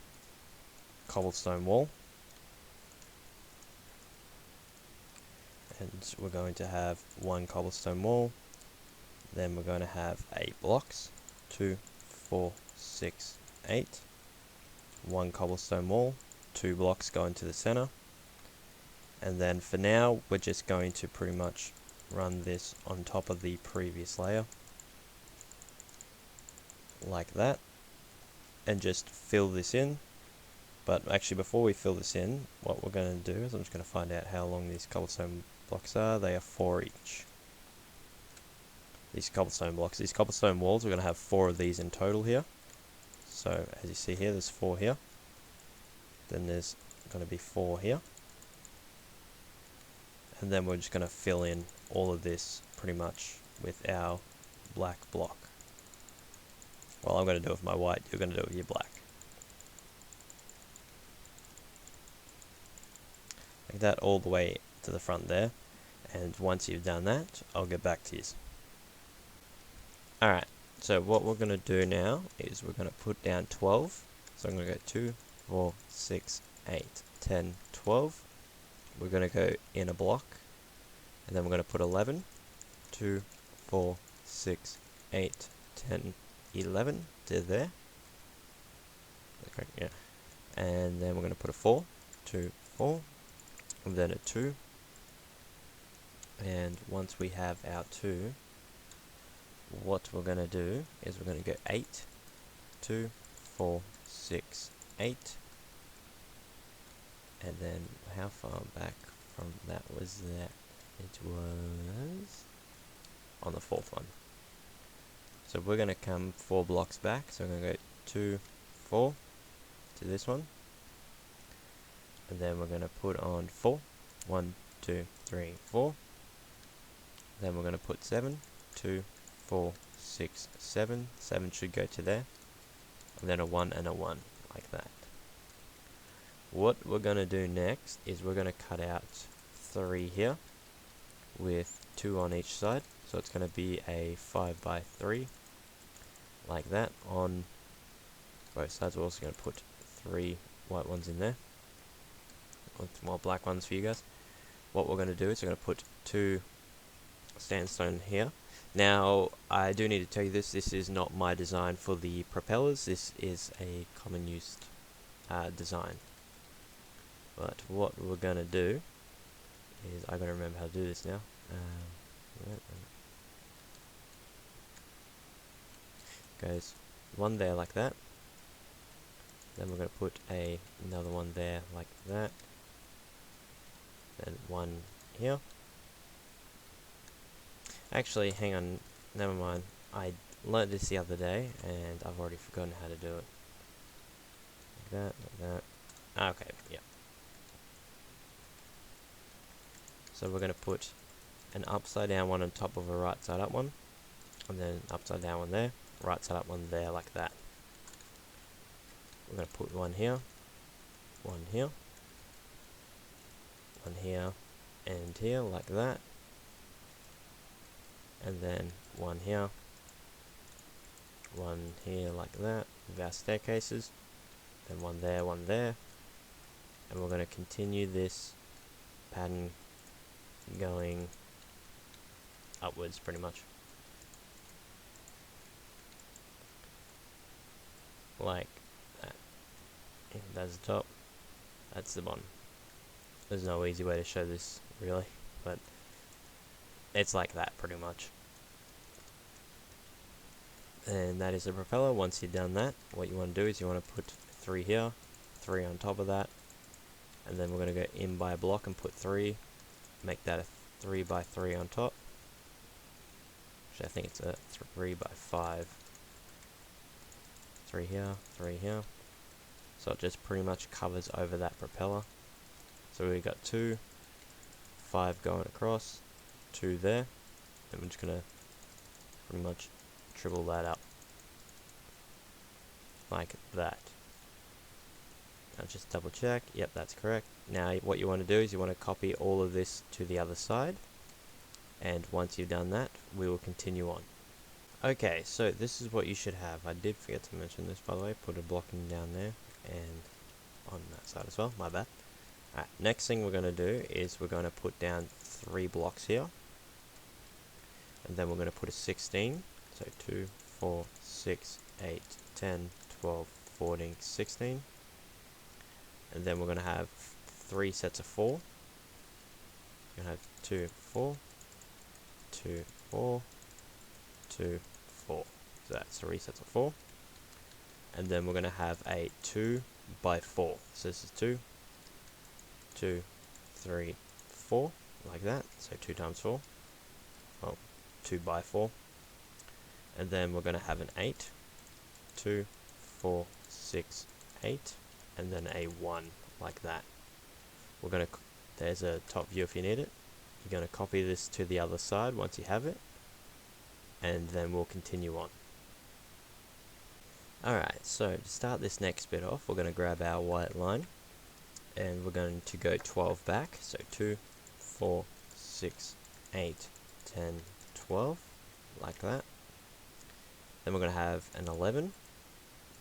cobblestone wall, and we're going to have 1 cobblestone wall. Then we're going to have 8 blocks, 2, 4, 6, 8, 1 cobblestone wall, 2 blocks going to the center, and then for now we're just going to pretty much run this on top of the previous layer, like that, and just fill this in. But actually, before we fill this in, what we're going to do is I'm just going to find out how long these cobblestone blocks are. They are 4 each. These cobblestone blocks, these cobblestone walls, we're going to have 4 of these in total here. So as you see here, there's 4 here. Then there's going to be 4 here. And then we're just going to fill in all of this pretty much with our black block. Well, I'm going to do it with my white, you're going to do it with your black. Like that all the way to the front there. And once you've done that, I'll get back to you. Alright, so what we're going to do now is we're going to put down 12. So I'm going to go 2, 4, 6, 8, 10, 12. We're going to go in a block, and then we're going to put 11, 2, 4, 6, 8, 10, 11 to there. Okay, yeah. And then we're going to put a 4, 2, 4, and then a 2. And once we have our 2, what we're going to do is we're going to go 8, 2, 4, 6, 8. And then how far back from that was that? It was on the 4th one. So we're going to come 4 blocks back. So we're going to go 2, 4, to this one, and then we're going to put on 4, 1, 2, 3, 4, then we're going to put 7, 2, 4, 6, 7, 7 should go to there, and then a 1 and a 1, like that. What we're going to do next is we're going to cut out 3 here, with 2 on each side, so it's going to be a 5 by 3, like that, on both sides. We're also going to put 3 white ones in there, or more black ones for you guys. What we're going to do is we're going to put 2 sandstone here. Now, I do need to tell you this is not my design for the propellers, this is a common used design. But what we're going to do is, I got to remember how to do this now. Goes one there like that, then we're going to put another one there like that, then one here. Actually, hang on, never mind, I learnt this the other day and I've already forgotten how to do it. Like that. Okay, yeah. So we're going to put an upside down one on top of a right side up one, and then upside down one there, right side up one there, like that. We're going to put one here, one here, one here, and here, like that. And then one here, like that, with our staircases. Then one there, and we're going to continue this pattern going upwards pretty much, like that. Yeah, that's the top, that's the bottom. There's no easy way to show this really, but it's like that pretty much. And that is the propeller. Once you've done that, what you want to do is you want to put 3 here, 3 on top of that, and then we're going to go in by a block and put 3, make that a 3 by 3 on top. Actually, I think it's a 3 by 5. 3 here, 3 here. So it just pretty much covers over that propeller. So we've got 2, 5 going across, 2 there, and we're just going to pretty much triple that up like that. Now just double check, yep, that's correct. Now what you want to do is you want to copy all of this to the other side, and once you've done that, we will continue on. Okay, so this is what you should have. I did forget to mention this, by the way. Put a blocking down there and on that side as well, my bad. Alright, next thing we're going to do is we're going to put down 3 blocks here, and then we're going to put a 16. So 2, 4, 6, 8, 10, 12, 14, 16. And then we're going to have 3 sets of 4. We're going to have 2, 4, 2, 4, 2, 4. So that's 3 sets of 4. And then we're going to have a 2 by 4. So this is 2, 2, 3, 4, like that. So 2 times 4. Well, 2 by 4. And then we're going to have an 8, 2, 4, 6, 8, and then a 1, like that. We're going to, there's a top view if you need it. You're going to copy this to the other side once you have it, and then we'll continue on. Alright, so to start this next bit off, we're going to grab our white line, and we're going to go 12 back, so 2, 4, 6, 8, 10, 12, like that. Then we're going to have an 11,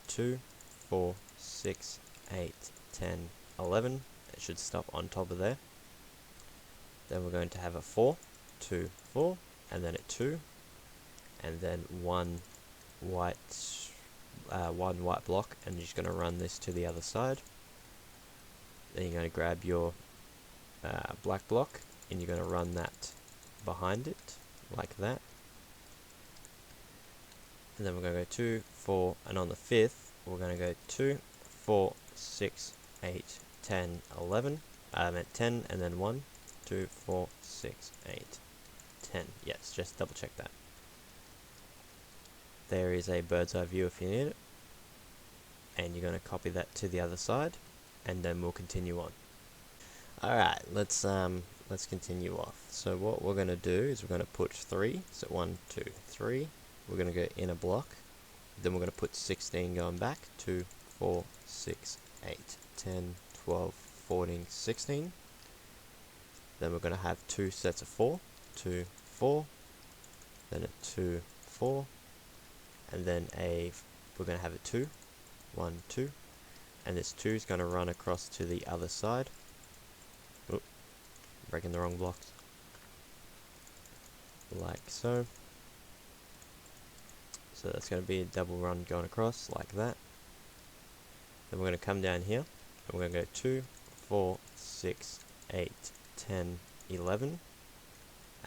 2, 4, 6, 8, 10, 11. It should stop on top of there. Then we're going to have a 4, 2, 4, and then a 2, and then one white block, and you're just going to run this to the other side. Then you're going to grab your black block, and you're going to run that behind it, like that. And then we're going to go 2, 4, and on the 5th, we're going to go 2, 4, 6, 8, 10, 11. I meant 10 and then 1, 2, 4, 6, 8, 10. Yes, just double check that. There is a bird's eye view if you need it. and you're going to copy that to the other side, and then we'll continue on. Alright, let's continue off. So what we're going to do is we're going to put 3, so 1, 2, 3, we're going to go in a block, then we're going to put 16 going back, 2, 4, 6, 8, 10, 12, 14, 16, then we're going to have 2 sets of 4, 2, 4, then a 2, 4, and then we're going to have a 2, 1, 2, and this 2 is going to run across to the other side. Oop, breaking the wrong blocks. Like so. So that's going to be a double run going across like that. Then we're going to come down here, and we're going to go 2, 4, 6, 8, 10, 11,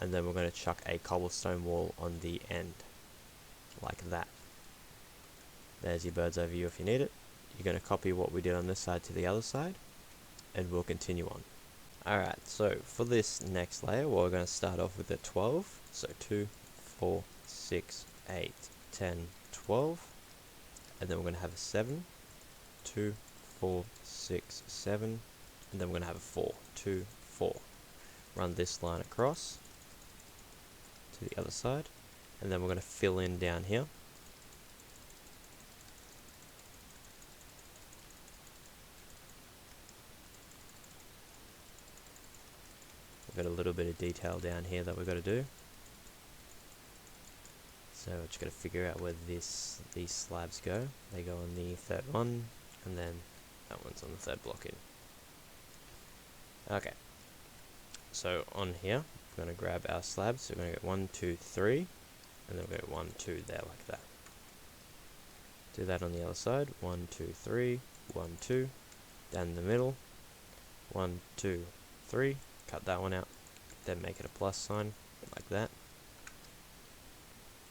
and then we're going to chuck a cobblestone wall on the end, like that. There's your bird's eye view if you need it. You're going to copy what we did on this side to the other side, and we'll continue on. Alright, so for this next layer, we're going to start off with a 12, so 2, 4, 6, 8, 10, 12, and then we're going to have a 7, 2, 4, 6, 7, and then we're going to have a 4, 2, 4. Run this line across to the other side, and then we're going to fill in down here. We've got a little bit of detail down here that we've got to do. So we're just got to figure out where these slabs go. They go on the third one, and then that one's on the third block in. Okay. So on here, we're going to grab our slabs. So we're going to go 1, 2, 3, and then we're going to go 1, 2 there like that. Do that on the other side. 1, 2, 3, 1, 2, down in the middle. 1, 2, 3. Cut that one out. Then make it a plus sign like that.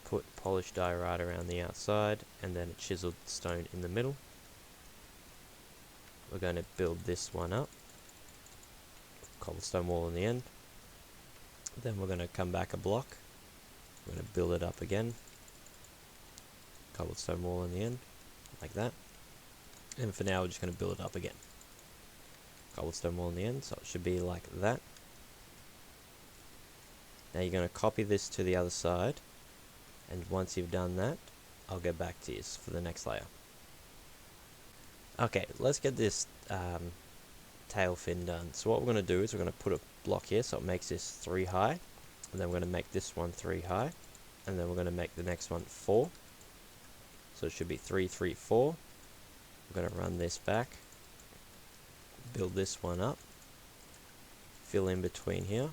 Put polished diorite around the outside, and then a chiseled stone in the middle. We're going to build this one up. Cobblestone wall in the end. Then we're going to come back a block. We're going to build it up again. Cobblestone wall in the end, like that. And for now, we're just going to build it up again. Cobblestone wall in the end, so it should be like that. Now you're going to copy this to the other side, and once you've done that, I'll get back to you for the next layer. Okay, let's get this tail fin done. So what we're going to do is we're going to put a block here so it makes this 3 high, and then we're going to make this one 3 high, and then we're going to make the next one 4. So it should be 3, 3, 4. We're going to run this back, build this one up, fill in between here.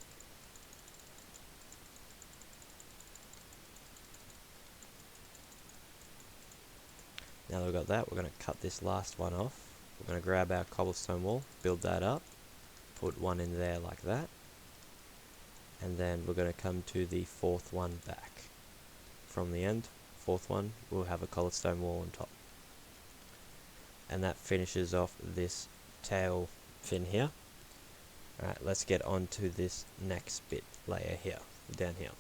Now that we've got that, we're going to cut this last one off. We're going to grab our cobblestone wall, build that up, put one in there like that, and then we're going to come to the 4th one back. From the end, 4th one, we'll have a cobblestone wall on top. And that finishes off this tail fin here. Alright, let's get on to this next bit layer here, down here.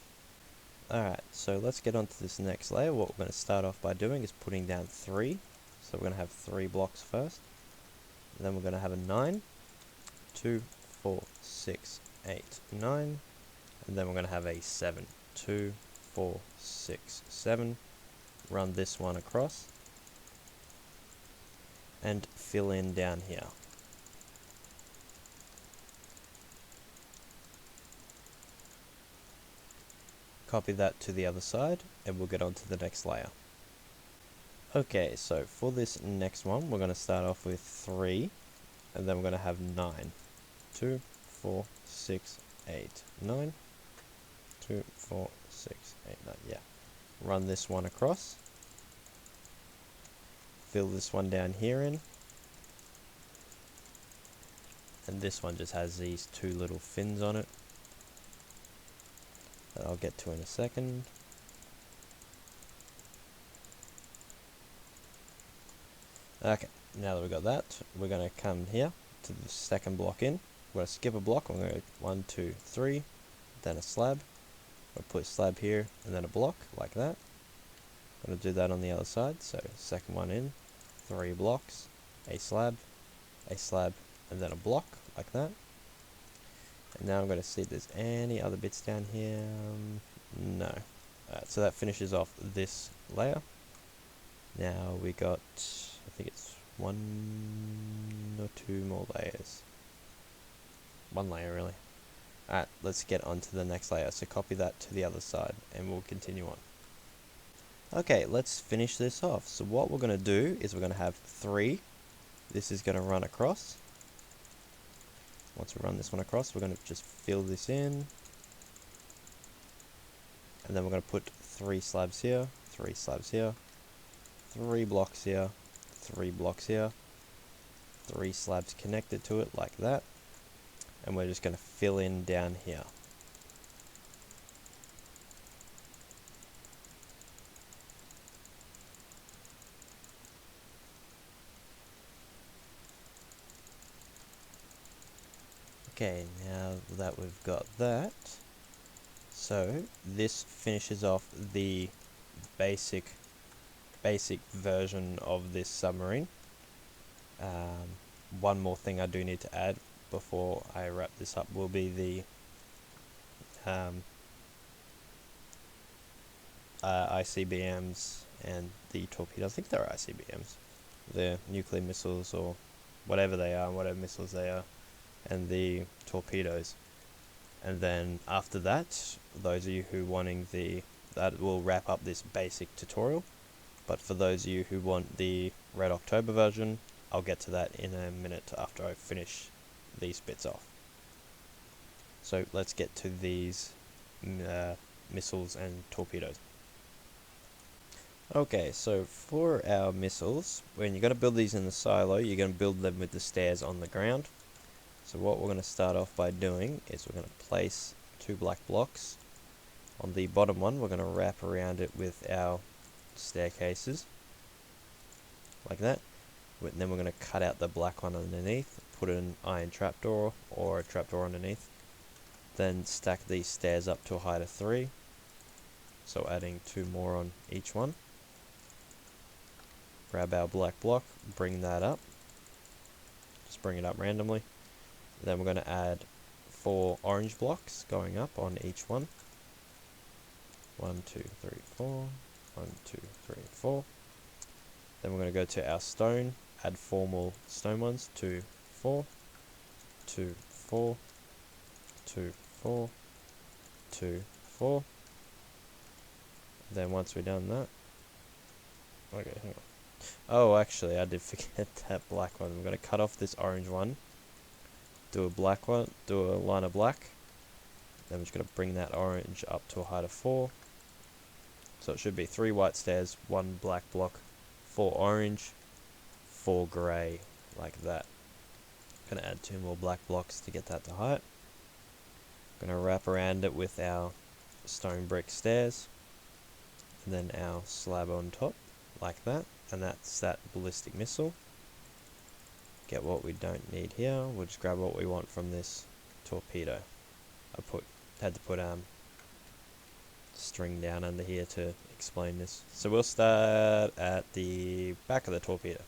Alright, so let's get on to this next layer. What we're going to start off by doing is putting down 3. So we're going to have 3 blocks first. And then we're going to have a 9, 2, 4, 6, 8, 9. And then we're going to have a 7, 2, 4, 6, 7. Run this one across. And fill in down here. Copy that to the other side, and we'll get on to the next layer. Okay, so for this next one, we're going to start off with 3, and then we're going to have 9. 2, 4, 6, 8, 9. 2, 4, 6, 8, 9, yeah. Run this one across. Fill this one down here in. And this one just has these 2 little fins on it that I'll get to in a second. Okay, now that we've got that, we're going to come here to the second block in. We're going to skip a block. We're going to go 1, 2, 3, then a slab. We'll put a slab here and then a block like that. I'm going to do that on the other side, so second one in, 3 blocks, a slab, and then a block, like that. And now I'm going to see if there's any other bits down here. No. So that finishes off this layer. Now we got, I think it's 1 or 2 more layers. 1 layer really. Alright, let's get on to the next layer. So copy that to the other side and we'll continue on. Okay, let's finish this off. So what we're going to do is we're going to have 3. This is going to run across. Once we run this one across, we're going to just fill this in. And then we're going to put 3 slabs here, 3 slabs here, 3 blocks here, 3 blocks here, 3 slabs connected to it like that. And we're just going to fill in down here. Okay, now that we've got that, so this finishes off the basic version of this submarine. One more thing I do need to add before I wrap this up will be the ICBMs and the torpedoes. I think they're ICBMs. They're nuclear missiles or whatever they are, whatever missiles they are, and the torpedoes. And then after that, those of you who wanting that will wrap up this basic tutorial. But for those of you who want the Red October version, I'll get to that in a minute after I finish these bits off. So let's get to these missiles and torpedoes. Okay, so for our missiles, when you're going to build these in the silo, you're going to build them with the stairs on the ground. So what we're going to start off by doing is we're going to place 2 black blocks. On the bottom one, we're going to wrap around it with our staircases, like that. And then we're going to cut out the black one underneath, put an iron trapdoor or a trapdoor underneath. Then stack these stairs up to a height of 3. So adding 2 more on each one. Grab our black block, bring that up. Just bring it up randomly. Then we're going to add 4 orange blocks going up on each one. 1, 2, 3, 4. 1, 2, 3, 4. Then we're going to go to our stone, add 4 more stone ones. 2, 4, 2, 4, 2, 4, 2, 4. Then once we've done that, okay, hang on. Oh, actually, I did forget that black one. We're going to cut off this orange one. Do a black one, do a line of black. Then we're just going to bring that orange up to a height of 4. So it should be 3 white stairs, 1 black block, 4 orange, 4 grey, like that. Going to add 2 more black blocks to get that to height. Going to wrap around it with our stone brick stairs, and then our slab on top, like that. And that's that ballistic missile. Get what we don't need here. We'll just grab what we want from this torpedo. I had to put string down under here to explain this. So we'll start at the back of the torpedo.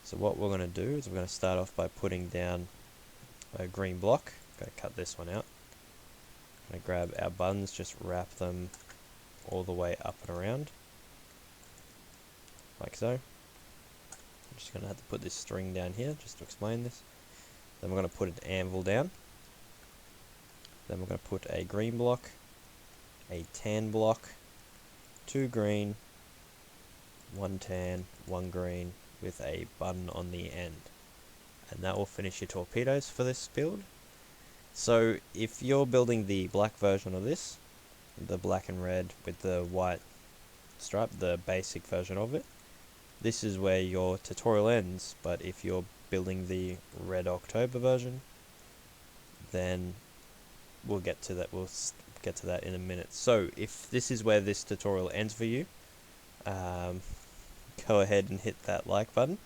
So what we're going to do is we're going to start off by putting down a green block. I'm going to cut this one out. I'm going to grab our buttons, just wrap them all the way up and around, like so. I'm just going to have to put this string down here just to explain this. Then we're going to put an anvil down. Then we're going to put a green block, a tan block, 2 green, 1 tan, 1 green, with a button on the end. And that will finish your torpedoes for this build. So if you're building the black version of this, the black and red with the white stripe, the basic version of it, this is where your tutorial ends. But if you're building the Red October version, then we'll get to that. We'll get to that in a minute. So if this is where this tutorial ends for you, go ahead and hit that like button.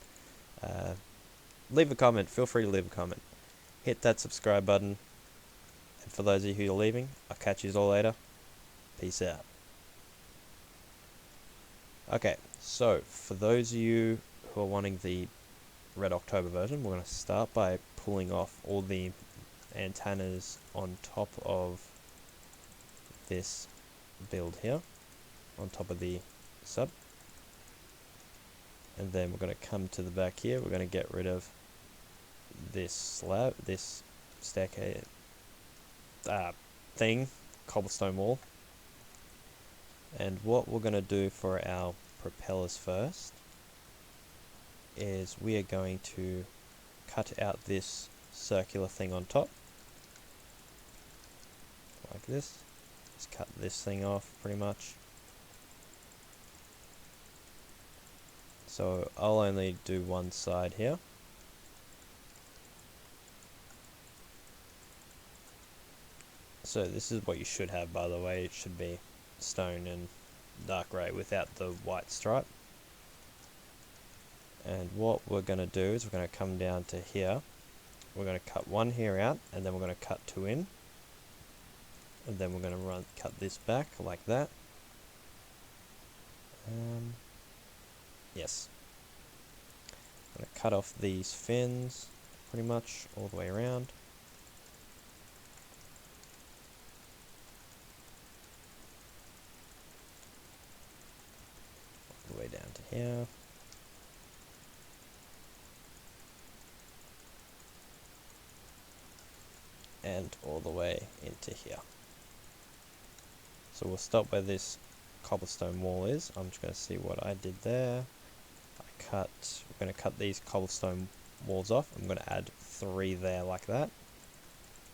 Leave a comment. Feel free to leave a comment. Hit that subscribe button. And for those of you who are leaving, I'll catch you all later. Peace out. Okay, so for those of you who are wanting the Red October version, we're going to start by pulling off all the antennas on top of this build here, on top of the sub. And then we're going to come to the back here, we're going to get rid of this slab, this staircase thing, cobblestone wall. And what we're going to do for our propellers first is we are going to cut out this circular thing on top, like this. Just cut this thing off pretty much. So I'll only do one side here. So this is what you should have, by the way. It should be stone and dark grey without the white stripe. And what we're going to do is we're going to come down to here. We're going to cut one here out, and then we're going to cut two in. And then we're going to cut this back like that. Yes. I'm going to cut off these fins pretty much all the way around. All the way down to here. And all the way into here. So we'll stop where this cobblestone wall is. I'm just going to see what I did there. We're going to cut these cobblestone walls off. I'm going to add 3 there like that.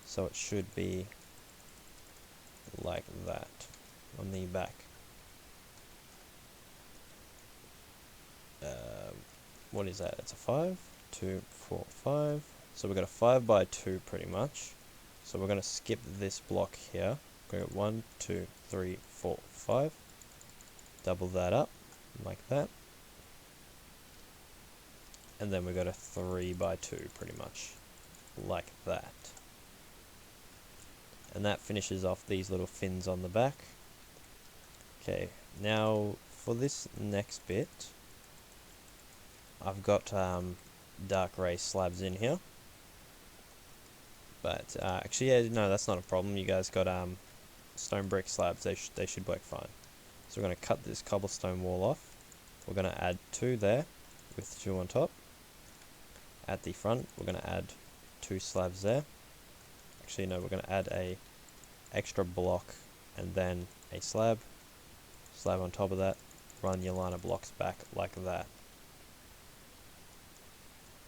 So it should be like that on the back. What is that? It's a 5, 2, 4, 5. So we've got a 5 by 2 pretty much. So we're going to skip this block here. Go 1, 2, 3, 4, 5. Double that up like that. And then we got a 3 by 2 pretty much like that. And that finishes off these little fins on the back. Okay, now for this next bit, I've got dark grey slabs in here. But actually, yeah, no, that's not a problem. You guys got stone brick slabs. They should work fine. So we're going to cut this cobblestone wall off. We're going to add 2 there with 2 on top. At the front, we're going to add 2 slabs there. Actually, no, we're going to add a extra block and then a slab on top of that. Run your line of blocks back like that.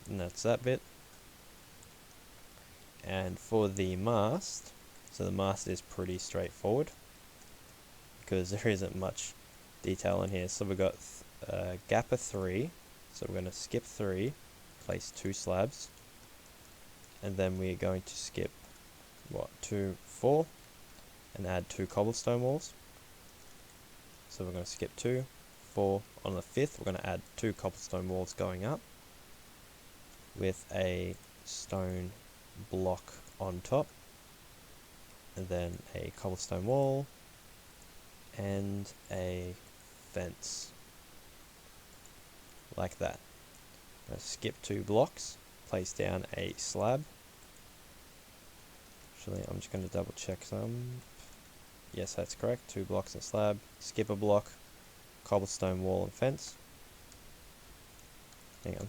And that's that bit. And for the mast, so the mast is pretty straightforward because there isn't much detail in here. So we've got a gap of 3, so we're going to skip 3, place 2 slabs, and then we're going to skip 2, 4, and add 2 cobblestone walls. So we're going to skip 2, 4. On the 5th, we're going to add 2 cobblestone walls going up with a stone block on top, and then a cobblestone wall and a fence like that. Skip 2 blocks, place down a slab. Actually, I'm just going to double check some. Yes, that's correct. 2 blocks and slab. Skip a block, cobblestone wall and fence. Hang on.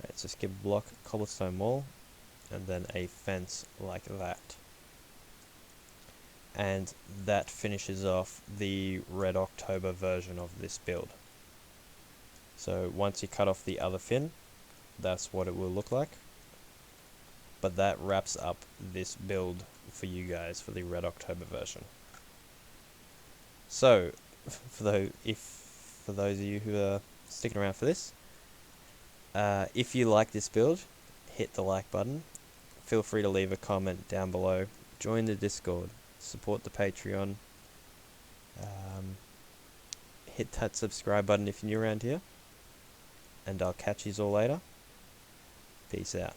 Right, so skip a block, cobblestone wall, and then a fence like that. And that finishes off the Red October version of this build. So once you cut off the other fin, that's what it will look like. But that wraps up this build for you guys for the Red October version. So, for those of you who are sticking around for this, if you like this build, hit the like button. Feel free to leave a comment down below. Join the Discord. Support the Patreon. Hit that subscribe button if you're new around here. And I'll catch you all later. Peace out.